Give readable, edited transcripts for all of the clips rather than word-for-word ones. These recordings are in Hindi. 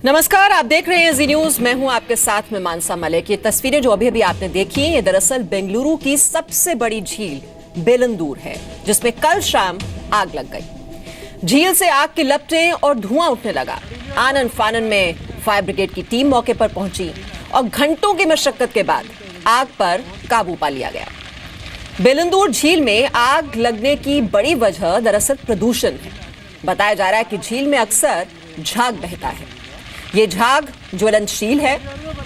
नमस्कार, आप देख रहे हैं जी न्यूज। मैं हूं आपके साथ में मानसा मलिक। ये तस्वीरें जो अभी आपने देखी हैं, ये दरअसल बेंगलुरु की सबसे बड़ी झील बेलंदूर है, जिसमें कल शाम आग लग गई। झील से आग की लपटें और धुआं उठने लगा। आनन फानन में फायर ब्रिगेड की टीम मौके पर पहुंची और घंटों की मशक्कत के बाद आग पर काबू पा लिया गया। बेलंदूर झील में आग लगने की बड़ी वजह दरअसल प्रदूषण है। बताया जा रहा है कि झील में अक्सर झाग बहता है। ये झाग ज्वलनशील है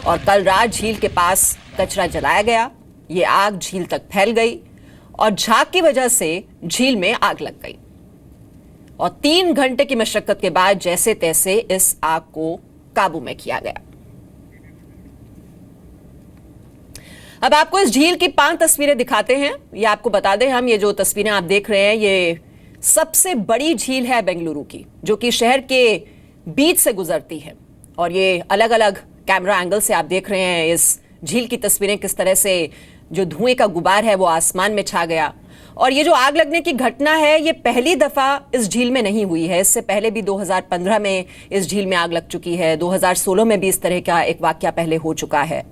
और कल रात झील के पास कचरा जलाया गया। ये आग झील तक फैल गई और झाग की वजह से झील में आग लग गई और 3 घंटे की मशक्कत के बाद जैसे तैसे इस आग को काबू में किया गया। अब आपको इस झील की 5 तस्वीरें दिखाते हैं। ये आपको बता दें हम, ये जो तस्वीरें आप देख रहे हैं, ये सबसे बड़ी झील है बेंगलुरु की, जो कि शहर के बीच से गुजरती है। और ये अलग अलग कैमरा एंगल से आप देख रहे हैं इस झील की तस्वीरें, किस तरह से जो धुएं का गुबार है वो आसमान में छा गया। और ये जो आग लगने की घटना है, ये पहली दफा इस झील में नहीं हुई है। इससे पहले भी 2015 में इस झील में आग लग चुकी है। 2016 में भी इस तरह का एक वाकया पहले हो चुका है।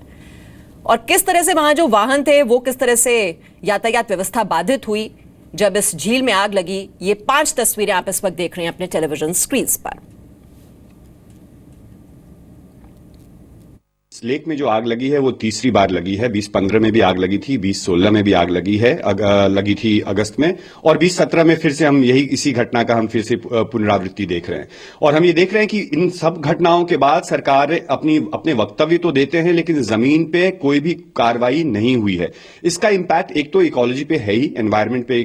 और किस तरह से वहां जो वाहन थे वो किस तरह से यातायात व्यवस्था बाधित हुई जब इस झील में आग लगी, ये 5 तस्वीरें आप इस वक्त देख रहे हैं अपने टेलीविजन स्क्रीन पर। इस लेक में जो आग लगी है वो तीसरी बार लगी है। 2015 में भी आग लगी थी, 2016 में भी आग लगी है, लगी थी अगस्त में, और 2017 में फिर से हम इसी घटना का हम फिर से पुनरावृत्ति देख रहे हैं। और हम ये देख रहे हैं कि इन सब घटनाओं के बाद सरकार अपने वक्तव्य तो देते हैं, लेकिन जमीन पे कोई भी कार्रवाई नहीं हुई है। इसका इम्पैक्ट एक तो इकोलॉजी पे है ही, एनवायरमेंट पे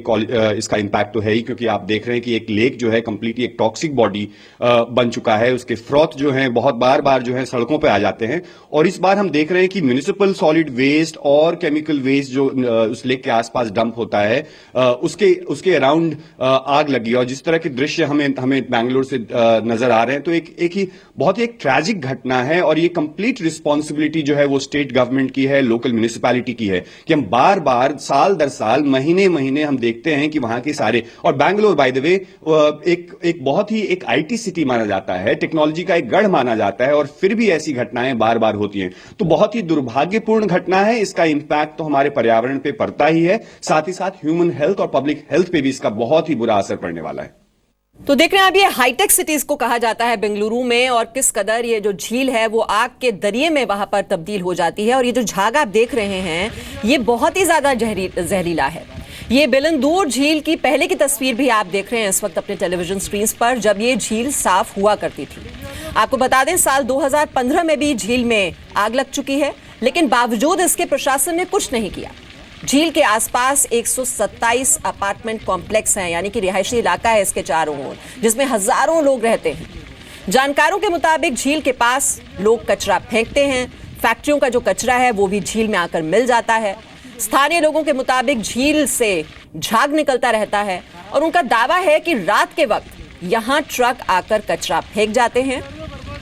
इसका इम्पैक्ट तो है ही, क्योंकि आप देख रहे हैं कि एक लेक जो है कंप्लीटली एक टॉक्सिक बॉडी बन चुका है। उसके फ्रॉथ जो है बहुत बार जो है सड़कों पर आ जाते हैं। और इस बार हम देख रहे हैं कि म्युनिसिपल सॉलिड वेस्ट और केमिकल वेस्ट जो उस लेक के आसपास डंप होता है, उसके अराउंड आग लगी। और जिस तरह के दृश्य हमें बैंगलोर से नजर आ रहे हैं, तो बहुत ही एक ट्रैजिक घटना है। और ये कंप्लीट रिस्पॉन्सिबिलिटी जो है वो स्टेट गवर्नमेंट की है, लोकल म्युनिसिपैलिटी की है, कि हम बार साल दर साल महीने हम देखते हैं कि वहां के सारे, और बैंगलोर बाय द वे एक बहुत ही एक आईटी सिटी माना जाता है, टेक्नोलॉजी का एक गढ़ माना जाता है, और फिर भी ऐसी घटनाएं बार होती हैं। तो बहुत ही दुर्भाग्यपूर्ण घटना है। इसका इंपैक्ट तो हमारे पर्यावरण पे पड़ता ही है, साथ ही साथ ह्यूमन हेल्थ और पब्लिक हेल्थ पे भी इसका बहुत ही बुरा असर पड़ने वाला है। तो देख रहे हैं आप, ये हाईटेक सिटीज को कहा जाता है बेंगलुरु में, और किस कदर ये जो झील है वो आग के दरिये में वहां पर तब्दील हो जाती है। और ये जो झाग आप देख रहे हैं, ये बहुत ही ज्यादा जहरीला है। ये बेलंदूर झील की पहले की तस्वीर भी आप देख रहे हैं इस वक्त अपने टेलीविजन स्क्रीन पर, जब ये झील साफ हुआ करती थी। आपको बता दें, साल 2015 में भी झील में आग लग चुकी है, लेकिन बावजूद इसके प्रशासन ने कुछ नहीं किया। झील के आसपास 127 अपार्टमेंट कॉम्प्लेक्स हैं, यानी कि रिहायशी इलाका है इसके चारों ओर, जिसमें हजारों लोग रहते हैं। जानकारों के मुताबिक झील के पास लोग कचरा फेंकते हैं। फैक्ट्रियों का जो कचरा है वो भी झील में आकर मिल जाता है। स्थानीय लोगों के मुताबिक झील से झाग निकलता रहता है और उनका दावा है कि रात के वक्त यहां ट्रक आकर कचरा फेंक जाते हैं,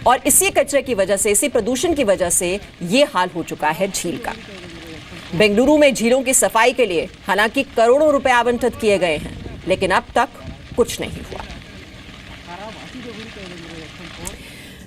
और इसी कचरे की वजह से, इसी प्रदूषण की वजह से ये हाल हो चुका है झील का। बेंगलुरु में झीलों की सफाई के लिए हालांकि करोड़ों रुपए आवंटित किए गए हैं, लेकिन अब तक कुछ नहीं हुआ।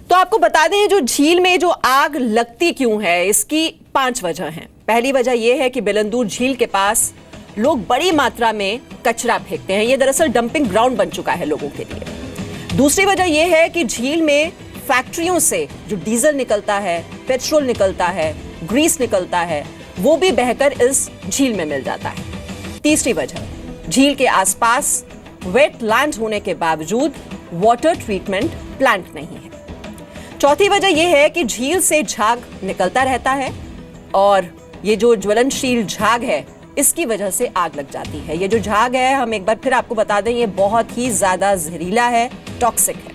तो आपको बता दें, जो झील में जो आग लगती क्यों है, इसकी 5 वजह हैं। पहली वजह यह है कि बेलंदूर झील के पास लोग बड़ी मात्रा में कचरा फेंकते हैं। यह दरअसल डंपिंग ग्राउंड बन चुका है लोगों के लिए। दूसरी वजह यह है कि झील में फैक्ट्रियों से जो डीजल निकलता है, पेट्रोल निकलता है, ग्रीस निकलता है, वो भी बहकर इस झील में मिल जाता है। तीसरी वजह, झील के आसपास वेटलैंड होने के बावजूद वाटर ट्रीटमेंट प्लांट नहीं है। चौथी वजह यह है कि झील से झाग निकलता रहता है, और ये जो ज्वलनशील झाग है इसकी वजह से आग लग जाती है। ये जो झाग है, हम एक बार फिर आपको बता दें, ये बहुत ही ज्यादा जहरीला है, टॉक्सिक है।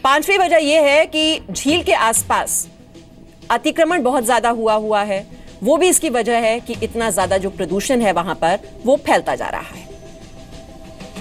5वीं वजह यह है कि झील के आसपास अतिक्रमण बहुत ज्यादा हुआ है। वो भी इसकी वजह है कि इतना ज्यादा जो प्रदूषण है वहां पर वो फैलता जा रहा है।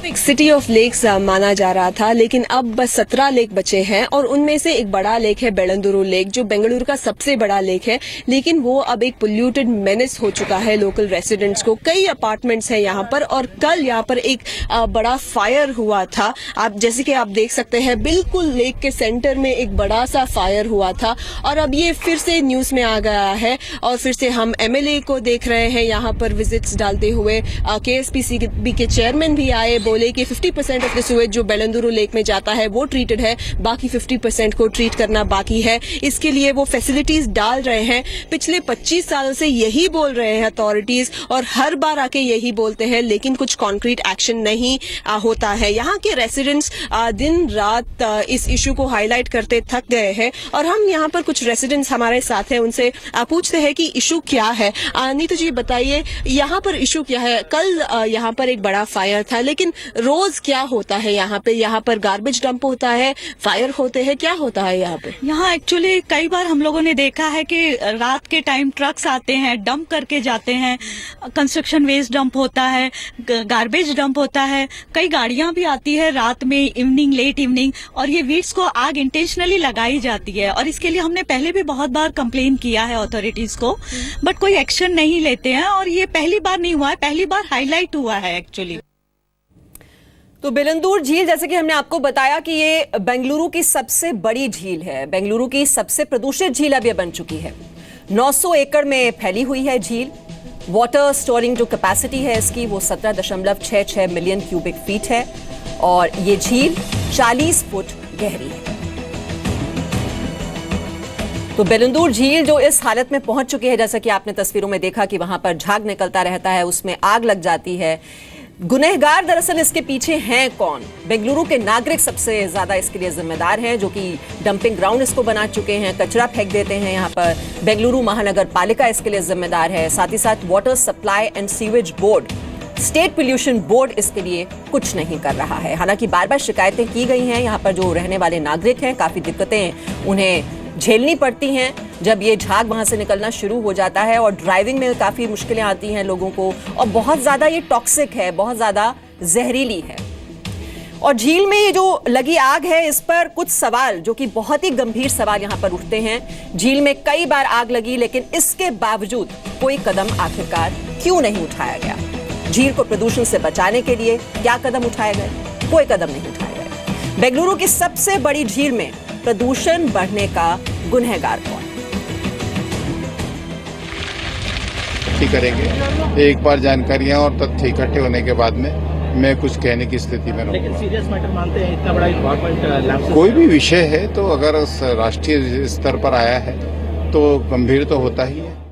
एक सिटी ऑफ लेक्स माना जा रहा था, लेकिन अब बस 17 लेक बचे हैं और उनमें से एक बड़ा लेक है बेलंदुरु लेक, जो बेंगलुरु का सबसे बड़ा लेक है, लेकिन वो अब एक पोल्यूटेड मेनेस हो चुका है लोकल रेसिडेंट्स को। कई अपार्टमेंट्स हैं यहाँ पर और कल यहाँ पर एक बड़ा फायर हुआ था। आप जैसे कि आप देख सकते हैं बिल्कुल लेक के सेंटर में एक बड़ा सा फायर हुआ था और अब ये फिर से न्यूज में आ गया है और फिर से हम एमएलए को देख रहे हैं यहाँ पर विजिट्स डालते हुए। केएसपीसीबी के चेयरमैन भी आए, बोले कि 50% ऑफ द सुएज जो बेलंदुरु लेक में जाता है वो ट्रीटेड है, बाकी 50% को ट्रीट करना बाकी है। इसके लिए वो फैसिलिटीज डाल रहे हैं। पिछले 25 सालों से यही बोल रहे हैं अथॉरिटीज और हर बार आके यही बोलते हैं, लेकिन कुछ कॉन्क्रीट एक्शन नहीं होता है। यहाँ के रेसिडेंट्स दिन रात इस इशू को हाईलाइट करते थक गए हैं और हम यहाँ पर कुछ रेसिडेंट्स हमारे साथ हैं, उनसे पूछते हैं कि इशू क्या है। नीतू जी बताइए, यहाँ पर इशू क्या है? कल यहाँ पर एक बड़ा फायर था, लेकिन रोज क्या होता है यहाँ पे? यहाँ पर गार्बेज डंप होता है, फायर होते हैं, क्या होता है यहाँ पे? यहाँ एक्चुअली कई बार हम लोगों ने देखा है कि रात के टाइम ट्रक्स आते हैं, डंप करके जाते हैं। कंस्ट्रक्शन वेस्ट डंप होता है, गार्बेज डंप होता है, कई गाड़ियां भी आती है रात में, इवनिंग, लेट इवनिंग, और ये वीड्स को आग इंटेंशनली लगाई जाती है। और इसके लिए हमने पहले भी बहुत बार कंप्लेन किया है अथॉरिटीज को, बट कोई एक्शन नहीं लेते हैं और ये पहली बार नहीं हुआ है, पहली बार हाईलाइट हुआ है एक्चुअली। तो बेलंदुर झील, जैसे कि हमने आपको बताया कि ये बेंगलुरु की सबसे बड़ी झील है, बेंगलुरु की सबसे प्रदूषित झील अब ये बन चुकी है। 900 एकड़ में फैली हुई है झील। वाटर स्टोरिंग जो कैपेसिटी है इसकी वो 17.66 मिलियन क्यूबिक फीट है और ये झील 40 फुट गहरी है। तो बेलंदुर झील जो इस हालत में पहुंच चुकी है, जैसा कि आपने तस्वीरों में देखा कि वहां पर झाग निकलता रहता है, उसमें आग लग जाती है। गुनहगार दरअसल इसके पीछे हैं कौन? बेंगलुरु के नागरिक सबसे ज्यादा इसके लिए जिम्मेदार हैं, जो कि डंपिंग ग्राउंड इसको बना चुके हैं, कचरा फेंक देते हैं यहाँ पर। बेंगलुरु महानगर पालिका इसके लिए जिम्मेदार है, साथ ही साथ water supply and sewage board, state pollution board इसके लिए कुछ नहीं कर रहा है। हालांकि बार बार शिकायतें की गई हैं, यहाँ पर जो रहने वाले नागरिक हैं काफी दिक्कतें उन्हें झेलनी पड़ती हैं जब ये झाग वहां से निकलना शुरू हो जाता है और ड्राइविंग में काफी मुश्किलें आती हैं लोगों को, और बहुत ज्यादा ये टॉक्सिक है, बहुत ज्यादा जहरीली है। और झील में ये जो लगी आग है इस पर कुछ सवाल, जो कि बहुत ही गंभीर सवाल यहाँ पर उठते हैं। झील में कई बार आग लगी, लेकिन इसके बावजूद कोई कदम आखिरकार क्यों नहीं उठाया गया? झील को प्रदूषण से बचाने के लिए क्या कदम उठाए गए? कोई कदम नहीं उठाए गए। बेंगलुरु की सबसे बड़ी झील में प्रदूषण बढ़ने का गुनहगार कौन? करेंगे एक बार जानकारियां और तथ्य इकट्ठे होने के बाद में मैं कुछ कहने की स्थिति में रहूंगा। लेकिन सीरियस मैटर मानते हैं, इतना बड़ा इन्वॉल्वमेंट कोई भी विषय है तो अगर राष्ट्रीय स्तर पर आया है तो गंभीर तो होता ही है।